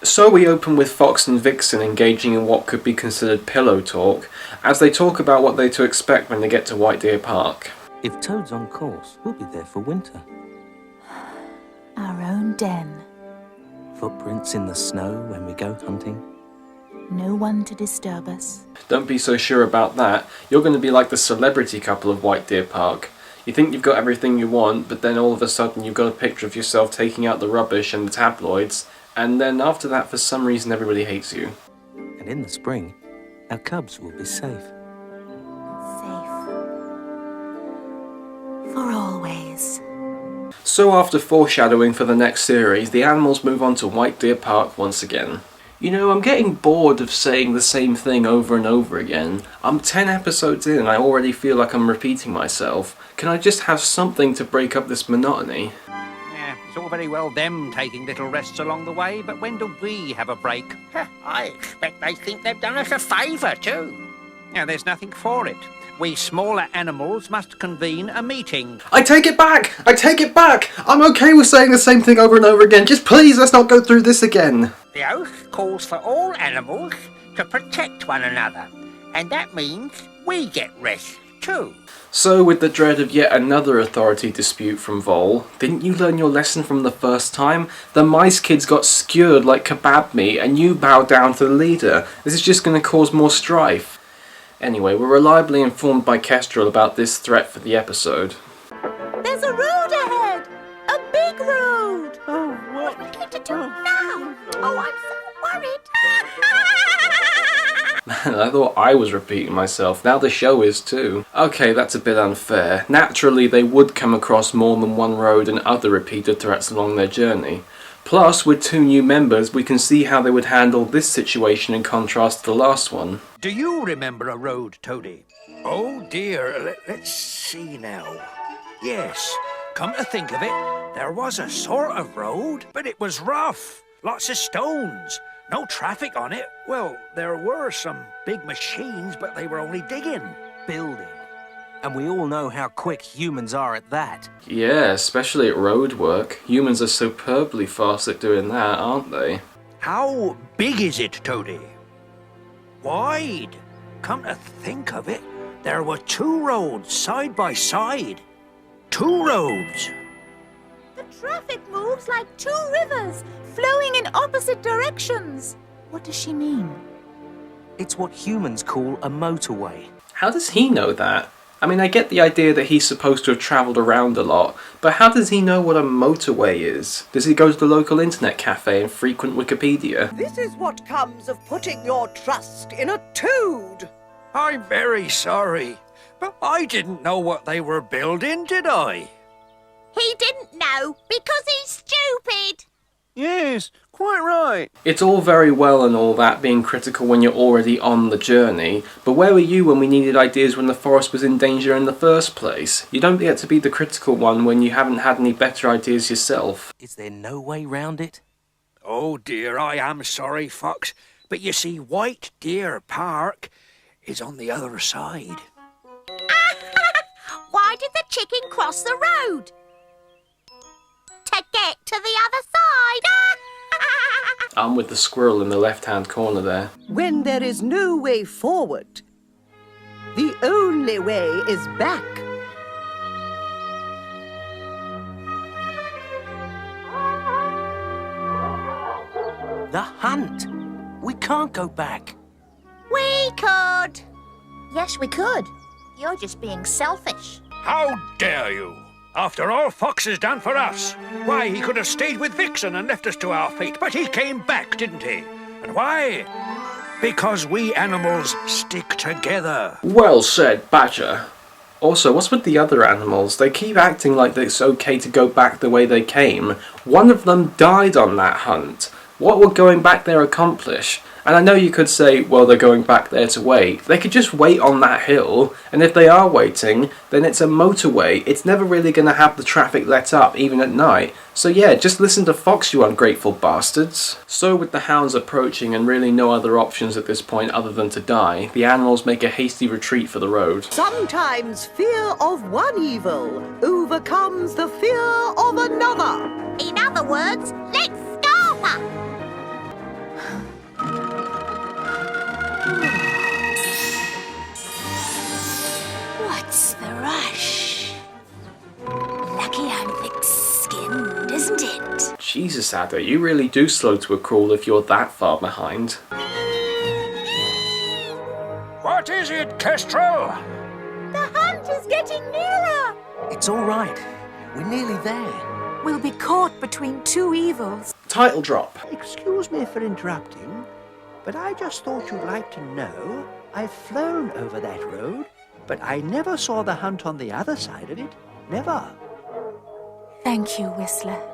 So we open with Fox and Vixen engaging in what could be considered pillow talk, as they talk about what they're to expect when they get to White Deer Park. If Toad's on course, we'll be there for winter. Our own den. Footprints in the snow when we go hunting. No one to disturb us. Don't be so sure about that. You're going to be like the celebrity couple of White Deer Park. You think you've got everything you want, but then all of a sudden you've got a picture of yourself taking out the rubbish and the tabloids, and then after that for some reason everybody hates you. And in the spring, our cubs will be safe. Safe. For always. So after foreshadowing for the next series, the animals move on to White Deer Park once again. You know, I'm getting bored of saying the same thing over and over again. I'm 10 episodes in and I already feel like I'm repeating myself. Can I just have something to break up this monotony? Yeah, it's all very well them taking little rests along the way, but when do we have a break? I expect they think they've done us a favour, too. Now, there's nothing for it. We smaller animals must convene a meeting. I take it back! I take it back! I'm okay with saying the same thing over and over again. Just please, let's not go through this again. The oath calls for all animals to protect one another, and that means we get rest, too. So, with the dread of yet another authority dispute from Vol, didn't you learn your lesson from the first time? The mice kids got skewered like kebab meat and you bowed down to the leader. This is just going to cause more strife. Anyway, we're reliably informed by Kestrel about this threat for the episode. There's a road ahead! A big road! Oh, what? What are we going to do now? Oh, I'm so worried. Man, I thought I was repeating myself. Now the show is too. Okay, that's a bit unfair. Naturally, they would come across more than one road and other repeated threats along their journey. Plus, with 2 new members, we can see how they would handle this situation in contrast to the last one. Do you remember a road, Toady? Oh dear, let's see now. Yes, come to think of it, there was a sort of road, but it was rough. Lots of stones. No traffic on it. Well, there were some big machines, but they were only digging. Building. And we all know how quick humans are at that. Yeah, especially at road work. Humans are superbly fast at doing that, aren't they? How big is it, Toady? Wide. Come to think of it, there were 2 roads side by side. 2 roads. The traffic moves like 2 rivers, flowing in opposite directions. What does she mean? It's what humans call a motorway. How does he know that? I mean, I get the idea that he's supposed to have travelled around a lot, but how does he know what a motorway is? Does he go to the local internet cafe and frequent Wikipedia? This is what comes of putting your trust in a toad. I'm very sorry, but I didn't know what they were building, did I? He didn't know because he's stupid. Yes, quite right. It's all very well and all that being critical when you're already on the journey, but where were you when we needed ideas when the forest was in danger in the first place? You don't get to be the critical one when you haven't had any better ideas yourself. Is there no way round it? Oh dear, I am sorry, Fox, but you see, White Deer Park is on the other side. Why did the chicken cross the road? To get to the other side. I'm with the squirrel in the left-hand corner there. When there is no way forward, the only way is back. The hunt! We can't go back. We could. Yes, we could. You're just being selfish. How dare you! After all Fox has done for us. Why, he could have stayed with Vixen and left us to our fate, but he came back, didn't he? And why? Because we animals stick together. Well said, Badger. Also, what's with the other animals? They keep acting like it's okay to go back the way they came. One of them died on that hunt. What would going back there accomplish? And I know you could say, well, they're going back there to wait. They could just wait on that hill, and if they are waiting, then it's a motorway. It's never really going to have the traffic let up, even at night. So yeah, just listen to Fox, you ungrateful bastards. So with the hounds approaching and really no other options at this point other than to die, the animals make a hasty retreat for the road. Sometimes fear of one evil overcomes the fear of another. In other words, let's stop her. Jesus, Adder, you really do slow to a crawl if you're that far behind. What is it, Kestrel? The hunt is getting nearer. It's all right. We're nearly there. We'll be caught between two evils. Title drop. Excuse me for interrupting, but I just thought you'd like to know I've flown over that road, but I never saw the hunt on the other side of it. Never. Thank you, Whistler.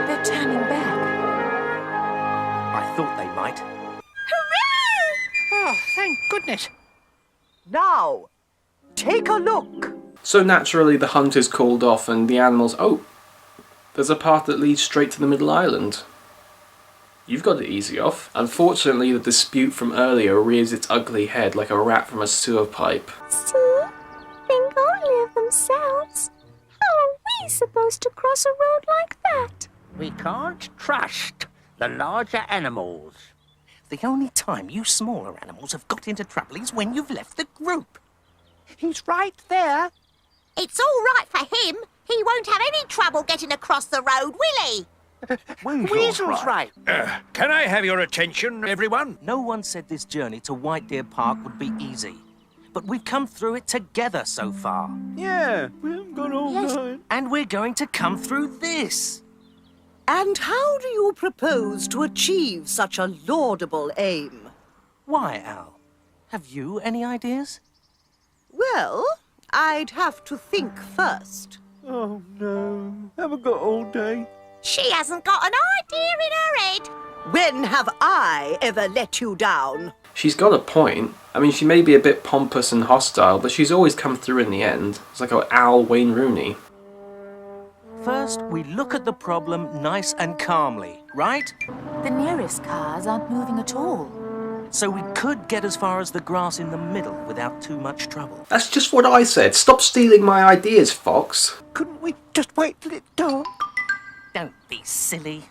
They're turning back. I thought they might. Hooray! Oh, thank goodness. Now, take a look. So naturally the hunt is called off and the animals... Oh! There's a path that leads straight to the middle island. You've got it easy off. Unfortunately, the dispute from earlier rears its ugly head like a rat from a sewer pipe. See? Think only of themselves. How are we supposed to cross a road like that? We can't trust the larger animals. The only time you smaller animals have got into trouble is when you've left the group. He's right there. It's all right for him. He won't have any trouble getting across the road, will he? Weasel's right. Can I have your attention, everyone? No one said this journey to White Deer Park would be easy. But we've come through it together so far. Yeah, we haven't got all night. And we're going to come through this. And how do you propose to achieve such a laudable aim? Why, Al? Have you any ideas? Well, I'd have to think first. Oh no, haven't got all day. She hasn't got an idea in her head. When have I ever let you down? She's got a point. I mean, she may be a bit pompous and hostile, but she's always come through in the end. It's like an Al Wayne Rooney. First, we look at the problem nice and calmly, right? The nearest cars aren't moving at all. So we could get as far as the grass in the middle without too much trouble. That's just what I said. Stop stealing my ideas, Fox. Couldn't we just wait till it's dark? Don't be silly.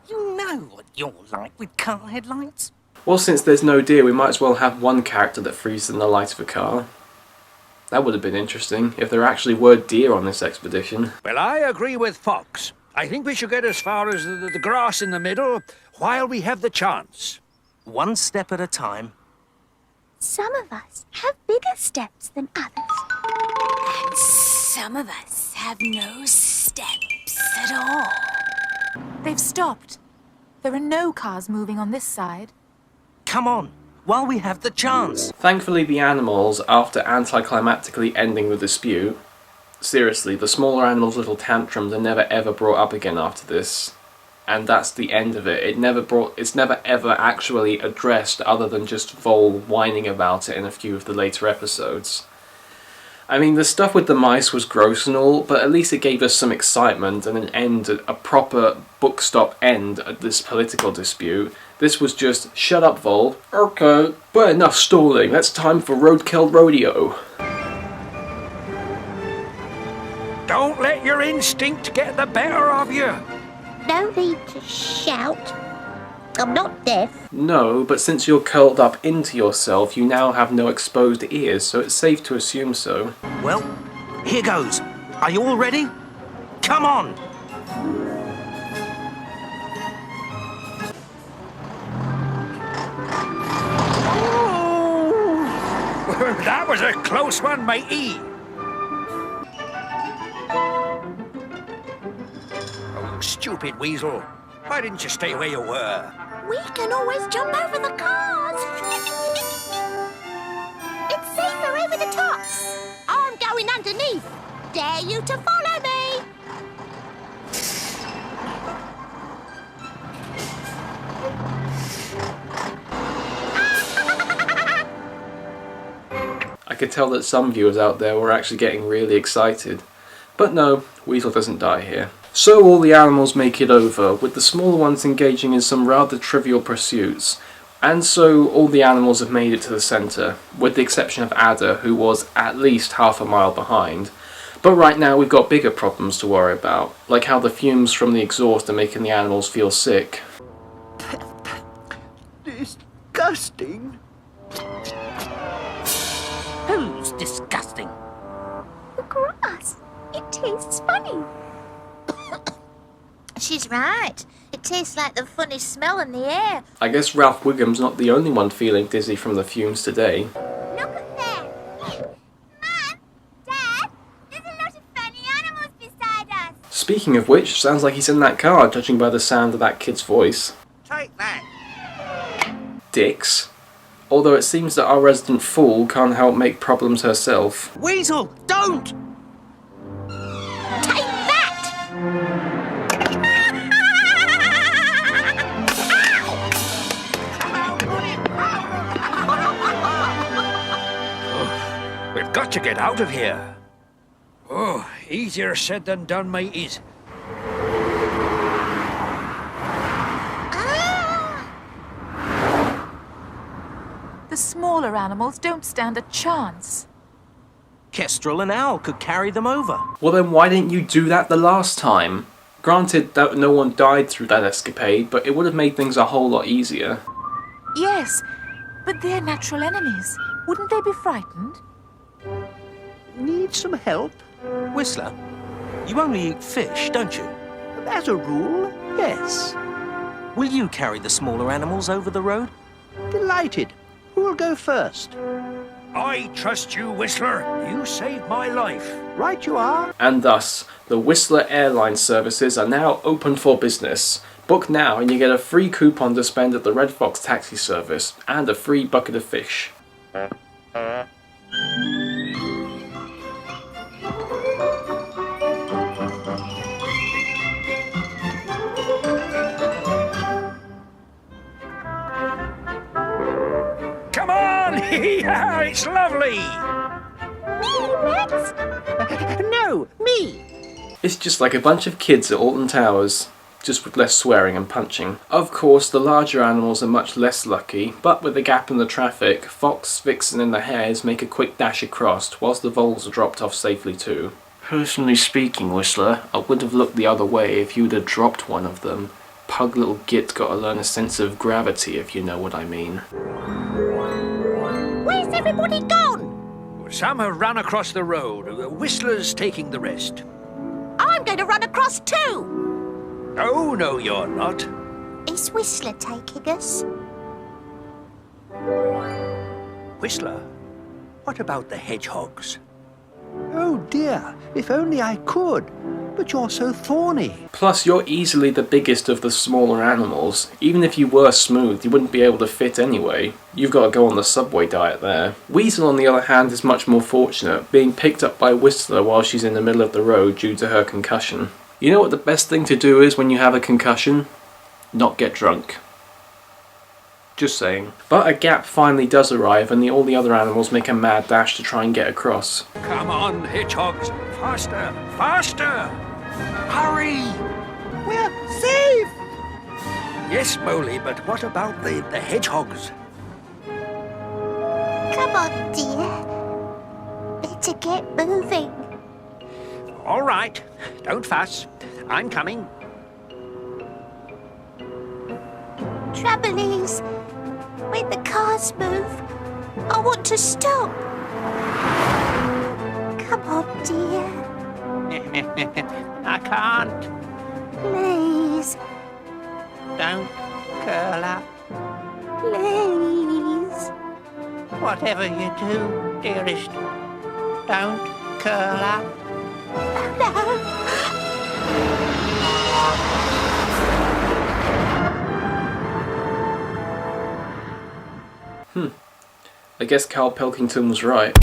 You know what you're like with car headlights. Well, since there's no deer, we might as well have one character that freezes in the light of a car. That would have been interesting, if there actually were deer on this expedition. Well, I agree with Fox. I think we should get as far as the grass in the middle while we have the chance. One step at a time. Some of us have bigger steps than others. And some of us have no steps at all. They've stopped. There are no cars moving on this side. Come on, while we have the chance. Thankfully, the animals, after anticlimactically ending the dispute... Seriously, the smaller animals' little tantrums are never ever brought up again after this. And that's the end of it. It's never ever actually addressed other than just Vol whining about it in a few of the later episodes. I mean, the stuff with the mice was gross and all, but at least it gave us some excitement and an end, a proper book stop end at this political dispute. This was just, shut up Vol, okay, but enough stalling, it's time for Roadkill Rodeo. Don't let your instinct get the better of you. No need to shout. I'm not deaf. No, but since you're curled up into yourself, you now have no exposed ears, so it's safe to assume so. Well, here goes. Are you all ready? Come on! That was a close one, matey. Oh, stupid weasel. Why didn't you stay where you were? We can always jump over the cars. It's safer over the tops. I'm going underneath. Dare you to follow me? I could tell that some viewers out there were actually getting really excited. But no, Weasel doesn't die here. So all the animals make it over, with the smaller ones engaging in some rather trivial pursuits. And so all the animals have made it to the centre, with the exception of Adder, who was at least half a mile behind. But right now we've got bigger problems to worry about, like how the fumes from the exhaust are making the animals feel sick. Disgusting. Who's disgusting? The grass. tastes funny. She's right. It tastes like the funny smell in the air. I guess Ralph Wiggum's not the only one feeling dizzy from the fumes today. Look at there. Mum, Dad, there's a lot of funny animals beside us. Speaking of which, sounds like he's in that car, judging by the sound of that kid's voice. Take that. Dicks. Although it seems that our resident fool can't help make problems herself. Weasel, don't! Take that! We've got to get out of here. Oh, easier said than done, mateys. The smaller animals don't stand a chance. Kestrel and Owl could carry them over. Well then why didn't you do that the last time? Granted that no one died through that escapade, but it would have made things a whole lot easier. Yes, but they're natural enemies. Wouldn't they be frightened? Need some help? Whistler, you only eat fish, don't you? As a rule, yes. Will you carry the smaller animals over the road? Delighted. Who'll go first? I trust you, Whistler. You saved my life. Right you are. And thus, the Whistler airline services are now open for business. Book now and you get a free coupon to spend at the Red Fox taxi service, and a free bucket of fish. Come on! It's lovely! Me next. No, me. It's just like a bunch of kids at Alton Towers, just with less swearing and punching. Of course, the larger animals are much less lucky, but with the gap in the traffic, Fox, Vixen and the Hares make a quick dash across, whilst the voles are dropped off safely too. Personally speaking, Whistler, I would have looked the other way if you'd have dropped one of them. Pug little git gotta learn a sense of gravity, if you know what I mean. Where's everybody gone? Some have run across the road. Whistler's taking the rest. I'm going to run across too. Oh, no, you're not. Is Whistler taking us? Whistler, what about the hedgehogs? Oh dear, if only I could. But you're so thorny. Plus, you're easily the biggest of the smaller animals. Even if you were smooth, you wouldn't be able to fit anyway. You've got to go on the Subway diet there. Weasel, on the other hand, is much more fortunate, being picked up by Whistler while she's in the middle of the road due to her concussion. You know what the best thing to do is when you have a concussion? Not get drunk. Just saying. But a gap finally does arrive and all the other animals make a mad dash to try and get across. Come on, hedgehogs. Faster, faster! Hurry! We're safe! Yes, Moley, but what about the hedgehogs? Come on, dear. Better get moving. All right. Don't fuss. I'm coming. Trouble is, when the cars move, I want to stop. Come on, dear. I can't. Please, Don't curl up. please. Whatever you do, dearest, don't curl up. I guess Carl Pilkington was right.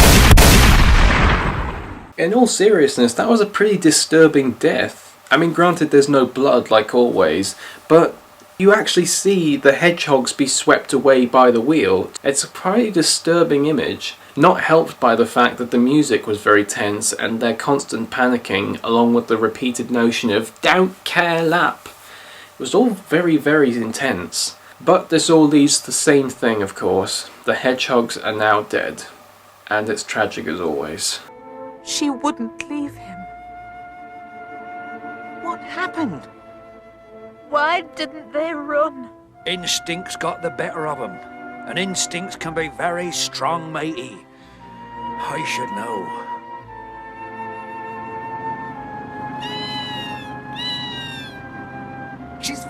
In all seriousness, that was a pretty disturbing death. I mean, granted there's no blood like always, but you actually see the hedgehogs be swept away by the wheel. It's a pretty disturbing image, not helped by the fact that the music was very tense and their constant panicking, along with the repeated notion of "don't care lap." It was all very, very intense. But this all leads to the same thing, of course. The hedgehogs are now dead. And it's tragic as always. She wouldn't leave him. What happened? Why didn't they run? Instincts got the better of 'em. And instincts can be very strong, matey. I should know.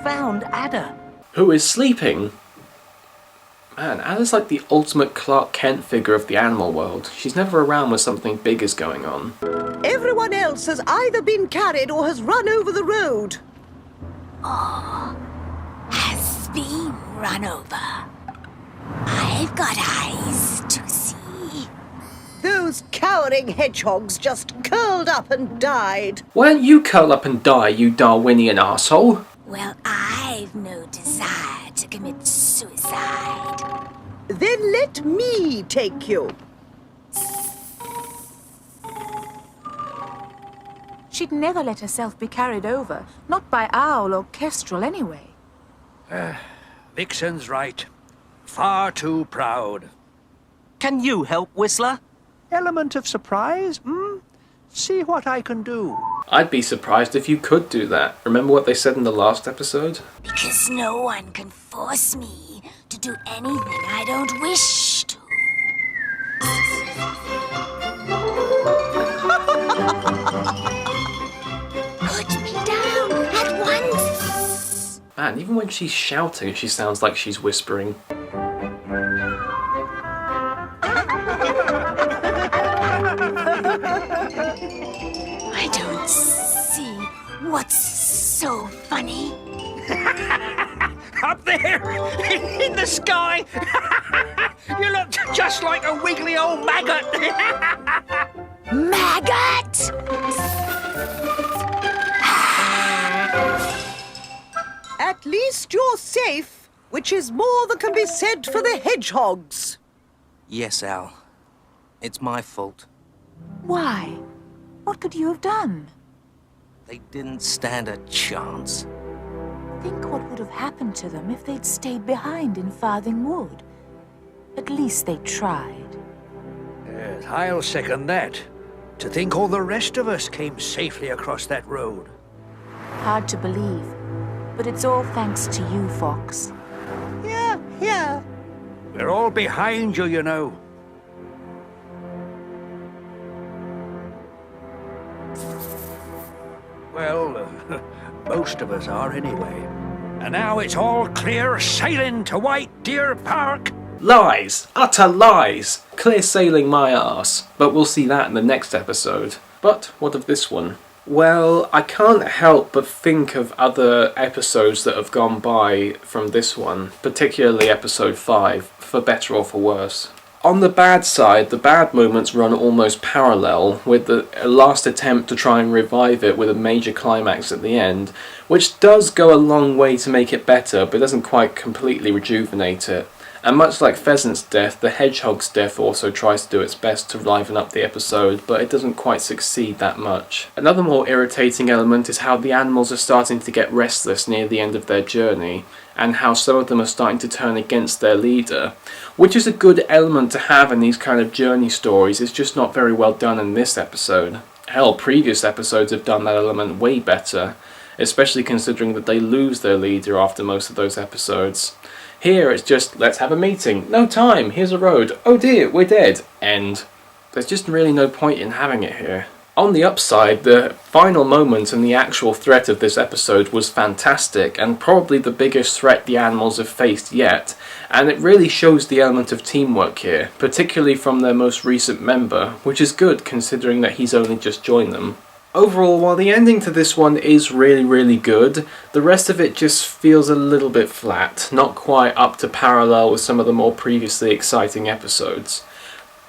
found Ada. Who is sleeping? Man, Ada's like the ultimate Clark Kent figure of the animal world. She's never around when something big is going on. Everyone else has either been carried or has run over the road. Has been run over. I've got eyes to see. Those cowering hedgehogs just curled up and died. Why don't you curl up and die, you Darwinian arsehole? Well, I've no desire to commit suicide. Then let me take you. She'd never let herself be carried over. Not by owl or kestrel, anyway. Vixen's right. Far too proud. Can you help, Whistler? Element of surprise, See what I can do. I'd be surprised if you could do that. Remember what they said in the last episode? Because no one can force me to do anything I don't wish to. Put me down at once. Man, even when she's shouting, she sounds like she's whispering. I don't see what's so funny. Up there, in the sky, you look just like a wiggly old maggot. Maggot! At least you're safe, which is more than can be said for the hedgehogs. Yes, Al. It's my fault. Why? What could you have done? They didn't stand a chance. Think what would have happened to them if they'd stayed behind in Farthing Wood. At least they tried. Yes, I'll second that. To think all the rest of us came safely across that road. Hard to believe, but it's all thanks to you, Fox. Yeah. We're all behind you, you know. Well, most of us are anyway. And now it's all clear sailing to White Deer Park. Lies! Utter lies! Clear sailing my arse. But we'll see that in the next episode. But what of this one? Well, I can't help but think of other episodes that have gone by from this one, particularly episode 5, for better or for worse. On the bad side, the bad moments run almost parallel, with the last attempt to try and revive it with a major climax at the end, which does go a long way to make it better, but doesn't quite completely rejuvenate it. And much like Pheasant's death, the Hedgehog's death also tries to do its best to liven up the episode, but it doesn't quite succeed that much. Another more irritating element is how the animals are starting to get restless near the end of their journey, and how some of them are starting to turn against their leader, which is a good element to have in these kind of journey stories. It's just not very well done in this episode. Hell, previous episodes have done that element way better, especially considering that they lose their leader after most of those episodes. Here it's just, let's have a meeting, no time, here's a road, oh dear, we're dead, end. There's just really no point in having it here. On the upside, the final moment and the actual threat of this episode was fantastic, and probably the biggest threat the animals have faced yet, and it really shows the element of teamwork here, particularly from their most recent member, which is good considering that he's only just joined them. Overall, while the ending to this one is really good, the rest of it just feels a little bit flat, not quite up to parallel with some of the more previously exciting episodes.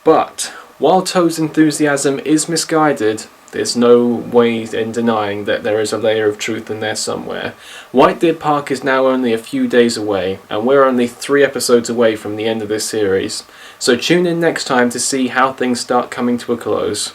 But while Toad's enthusiasm is misguided, there's no way in denying that there is a layer of truth in there somewhere. White Deer Park is now only a few days away, and we're only 3 episodes away from the end of this series. So tune in next time to see how things start coming to a close.